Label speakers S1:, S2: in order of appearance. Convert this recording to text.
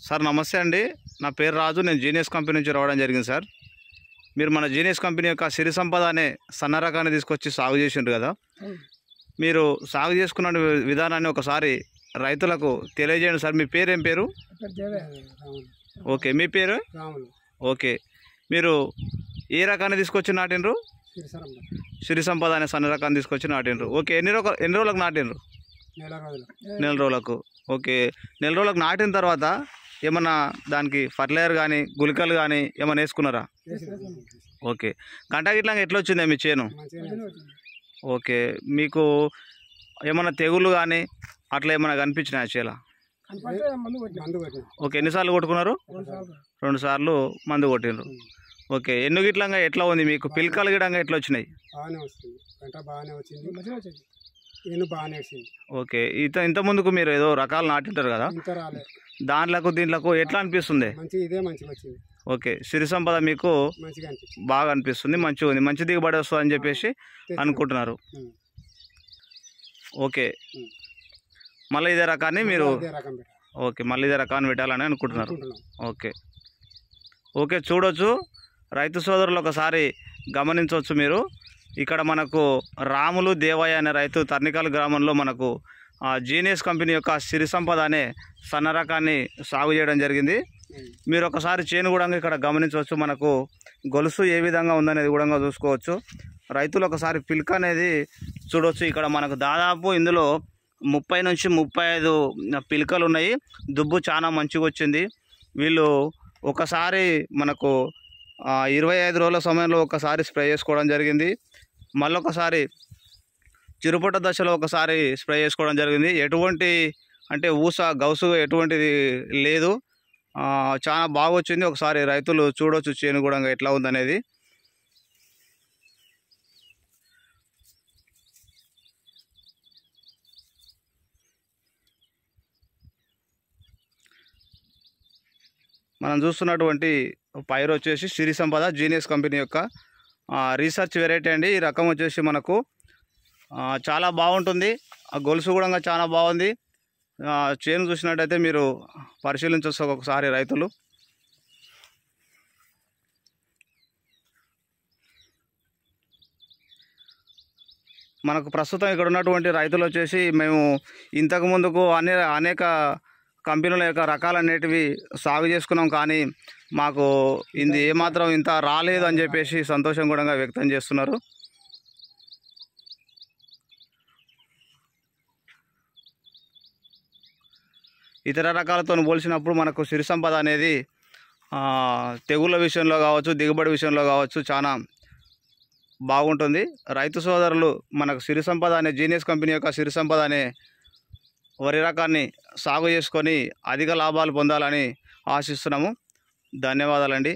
S1: Sir నమస్తే అండి. నా పేరు రాజు. నేను జీనియస్ కంపెనీ నుంచి రావడం జరిగింది సార్. మీరు మన జీనియస్ కంపెనీ యొక్క సిరి సంపద అనే సన్న రకాన్ని తీసుకొచ్చి సాగు చేసిండ్రు కదా. మీరు సాగు చేసుకున్న విధానాన్ని ఒకసారి రైతులకు తెలియజేయండి సార్. మీ పేరు ఏం పేరు? ఓకే, మీ పేరు? ఓకే, మీరు ఏ రకాన్ని తీసుకొచ్చి నాటిండ్రు? సిరి సంపద అనే సన్న రకాన్ని తీసుకొచ్చి నాటిండ్రు. ఓకే, ఎన్ని రోజులకు నాటిండ్రు? నెల రోజులకు. ఓకే, నెల రోజులకు నాటిన తర్వాత ఏమన్నా దానికి ఫర్టిలైజర్ కానీ గుళికలు కానీ ఏమైనా వేసుకున్నారా? ఓకే, గంట గిట్లా ఎట్లా వచ్చిందే మీ చేను? ఓకే, మీకు ఏమన్నా తెగుళ్ళు కానీ అట్లా ఏమైనా కనిపించినాయా చేల? ఓకే, ఎన్నిసార్లు కొట్టుకున్నారు? 2 సార్లు మందు కొట్టిండ్రు. ఓకే, ఎన్ను గిట్లంగా ఎట్లా ఉంది మీకు? పిలకలు గిడంగా ఎట్లా వచ్చినాయి? ఓకే, ఇంత ముందుకు మీరు ఏదో రకాలు నాటింటారు కదా, దీంట్లకు ఎట్లా అనిపిస్తుంది? ఓకే, సిరి సంపద మీకు బాగా అనిపిస్తుంది, మంచిగా ఉంది, మంచి దిగుబడి వస్తుంది అని చెప్పేసి అనుకుంటున్నారు. ఓకే, మళ్ళీ ఇదే రకాన్ని మీరు మళ్ళీ ఇదే రకాన్ని పెట్టాలని అనుకుంటున్నారు. ఓకే ఓకే, చూడొచ్చు రైతు సోదరులు, ఒకసారి గమనించవచ్చు మీరు. ఇక్కడ మనకు రాములు దేవయ్య అనే రైతు తర్నికాల్ గ్రామంలో మనకు జీనియస్ కంపెనీ యొక్క సిరి సంపద అనే సన్న రకాన్ని సాగు చేయడం జరిగింది. మీరు ఒకసారి చేను కూడా ఇక్కడ గమనించవచ్చు. మనకు గొలుసు ఏ విధంగా ఉందనేది కూడా చూసుకోవచ్చు. రైతులు ఒకసారి పిల్క అనేది చూడవచ్చు. ఇక్కడ మనకు దాదాపు ఇందులో 30 నుంచి 35 పిల్కలు ఉన్నాయి. దుబ్బు చాలా మంచిగా వచ్చింది. వీళ్ళు ఒకసారి మనకు 25 రోజుల సమయంలో ఒకసారి స్ప్రే చేసుకోవడం జరిగింది. మళ్ళొకసారి చిరుపొట్ట దశలో ఒకసారి స్ప్రే చేసుకోవడం జరిగింది. ఎటువంటి అంటే గౌసు ఎటువంటిది లేదు, చాలా బాగా వచ్చింది. ఒకసారి రైతులు చూడవచ్చు చేను కూడా ఎట్లా ఉందనేది. మనం చూస్తున్నటువంటి పైరు వచ్చేసి సిరి సంపద జీనియస్ కంపెనీ యొక్క రీసెర్చ్ వెరైటీ అండి. ఈ రకం వచ్చేసి మనకు చాలా బాగుంటుంది. ఆ గొలుసు కూడా చాలా బాగుంది. చేను చూసినట్టయితే మీరు పరిశీలించవచ్చు ఒకసారి రైతులు. మనకు ప్రస్తుతం ఇక్కడ ఉన్నటువంటి రైతులు వచ్చేసి మేము ఇంతకు ముందుకు అనేక కంపెనీల యొక్క రకాలన్నిటివి సాగు చేసుకున్నాం, కానీ మాకు ఇది ఏమాత్రం ఇంత రాలేదు అని చెప్పేసి సంతోషం కూడా వ్యక్తం చేస్తున్నారు. ఇతర రకాలతో పోల్చినప్పుడు మనకు సిరి సంపద అనేది తెగుళ్ళ విషయంలో కావచ్చు, దిగుబడి విషయంలో కావచ్చు చాలా బాగుంటుంది. రైతు సోదరులు మనకు సిరి సంపద అనే జీనియస్ కంపెనీ యొక్క సిరి సంపద అనే వరి రకాన్ని సాగు చేసుకొని అధిక లాభాలు పొందాలని ఆశిస్తున్నాము. ధన్యవాదాలండి.